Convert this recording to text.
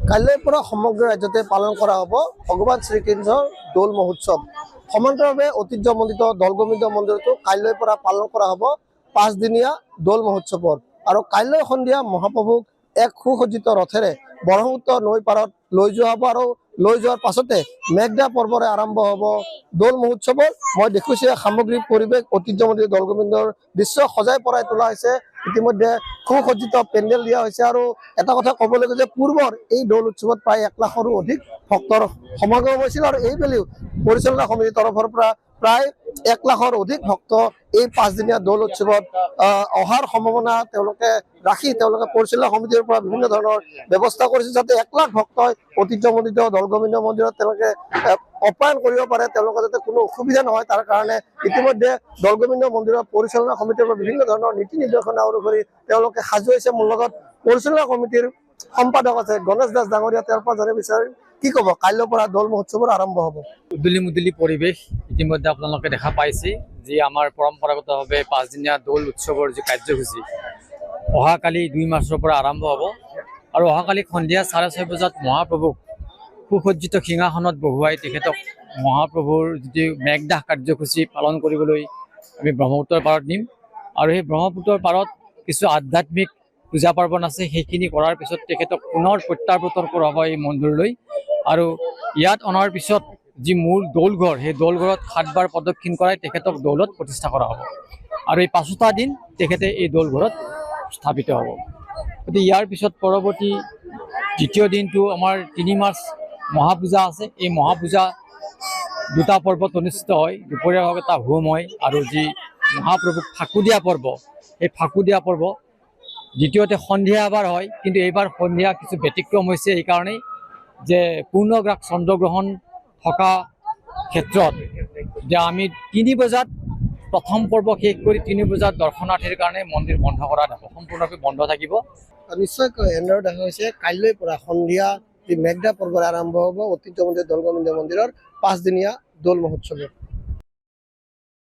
কাইলৈৰ পৰা সমগ্ৰ ৰাজ্যতে পালন কৰা হ'ব ভগৱান শ্ৰীকৃষ্ণৰ দৌল মহোৎসৱ। সমান্তৰালভাৱে ঐতিহ্যমণ্ডিত দৌলগোবিন্দ মন্দিৰতো কাইলৈৰ পৰা পালন কৰা হ'ব 5 দিনীয়া দৌল মহোৎসৱৰ। আৰু কাইলৈ সন্ধিয়া মহাপ্ৰভুক এক সুসজ্জিত ৰথেৰে ব্ৰহ্মপুত্ৰ নৈ পাৰত লৈ যোৱা হ'ব আৰু লৈ যোৱাৰ পাছতে মেঘদা পৰ্বৰে আৰম্ভ হ'ব দৌল মহোৎসৱৰ। মই দেখিছোঁ সামগ্ৰিক পৰিৱেশ ঐতিহ্যমণ্ডিত দৌলগোবিন্দৰ দৃশ্য সজাই পৰাই তোলা হৈছে। ইতিমধ্যে সুসজ্জিত পেণ্ডেল দিয়া হৈছে আৰু এটা কথা ক'বলৈ গ'লে যে পূৰ্বৰ এই দৌল উৎসৱত প্ৰায় 1 লাখৰো অধিক ভক্তৰ সমাগম হৈছিল আৰু এইবেলিও পৰিচালনা সমিতিৰ তৰফৰ পৰা প্ৰায় 1 লাখৰ অধিক ভক্ত এই 5 দিনীয়া দৌল উৎসৱত অহাৰ সম্ভাৱনা তেওঁলোকে ৰাখি তেওঁলোকে পৰিচালনা সমিতিৰ পৰা বিভিন্ন ধৰণৰ ব্যৱস্থা কৰিছে যাতে 1 লাখ ভক্তই ঐতিহ্যমণ্ডিত দৌলগোবিন্দ মন্দিৰত তেওঁলোকে অপ্যায়ন কৰিব পাৰে, তেওঁলোকৰ যাতে কোনো অসুবিধা নহয় তাৰ কাৰণে ইতিমধ্যে দৌলগোবিন্দ মন্দিৰৰ পৰিচালনা সমিতিৰ পৰা বিভিন্ন ধৰণৰ নীতি নিৰ্দেশনা অনুসৰি তেওঁলোকে সাজু হৈছে। মোৰ লগত পৰিচালনা সমিতিৰ সম্পাদক আছে গণেশ দাস ডাঙৰীয়া, তেওঁৰ পৰা জানিব বিচাৰিম কি ক'ব কাইলৈৰ পৰা দৌল মহোৎসৱৰ আৰম্ভ হ'ব। উদুলি মুদুলি পৰিৱেশ ইতিমধ্যে আপোনালোকে দেখা পাইছে যি আমাৰ পৰম্পৰাগতভাৱে 5 দিনীয়া দৌল উৎসৱৰ যি কাৰ্যসূচী অহাকালি 2 মাৰ্চৰ পৰা আৰম্ভ হ'ব আৰু অহাকালি সন্ধিয়া 6:30 বজাত মহাপ্ৰভুক সুসজ্জিত সিংহাসনত বহুৱাই তেখেতক মহাপ্ৰভুৰ যিটো মেঘদাহ কাৰ্যসূচী পালন কৰিবলৈ আমি ব্ৰহ্মপুত্ৰৰ পাৰত নিম আৰু সেই ব্ৰহ্মপুত্ৰৰ পাৰত কিছু আধ্যাত্মিক পূজা পাৰ্বণ আছে, সেইখিনি কৰাৰ পিছত তেখেতক পুনৰ প্ৰত্যাৱৰ্তন কৰা হ'ব এই মন্দিৰলৈ আৰু ইয়াত অনাৰ পিছত যি মূল দৌলঘৰ সেই দৌলঘৰত 7 বাৰ প্ৰদক্ষিণ কৰাই তেখেতক দৌলত প্ৰতিষ্ঠা কৰা হ'ব আৰু এই 5টা দিন তেখেতে এই দৌলঘৰত স্থাপিত হ'ব। গতিকে ইয়াৰ পিছত পৰৱৰ্তী দ্বিতীয় দিনটো আমাৰ 3 মাৰ্চ মহাপূজা আছে। এই মহাপূজা 2টা পৰ্বত অনুষ্ঠিত হয়, দুপৰীয়া ভাগত এটা হোম হয় আৰু যি মহাপ্ৰভুক ফাকু দিয়া পৰ্ব এই ফাকু দিয়া পৰ্ব দ্বিতীয়তে সন্ধিয়া এবাৰ হয়, কিন্তু এইবাৰ সন্ধিয়া কিছু ব্যতিক্ৰম হৈছে এইকাৰণেই যে পূৰ্ণগ্ৰাস চন্দ্ৰগ্ৰহণ থকা ক্ষেত্ৰত যে আমি 3 বজাত প্ৰথম পৰ্ব শেষ কৰি 3 বজাত দৰ্শনাৰ্থীৰ কাৰণে মন্দিৰ বন্ধ কৰা যাব, সম্পূৰ্ণৰূপে বন্ধ থাকিব। নিশ্চয়কৈ এনেদৰে দেখা হৈছে কাইলৈৰ পৰা সন্ধিয়া যি মেঘদা পৰ্বৰে আৰম্ভ হ'ব ঐতিহ্যমণ্ডিত দৌলগোবিন্দ মন্দিৰৰ 5 দিনীয়া দৌল মহোৎসৱৰ।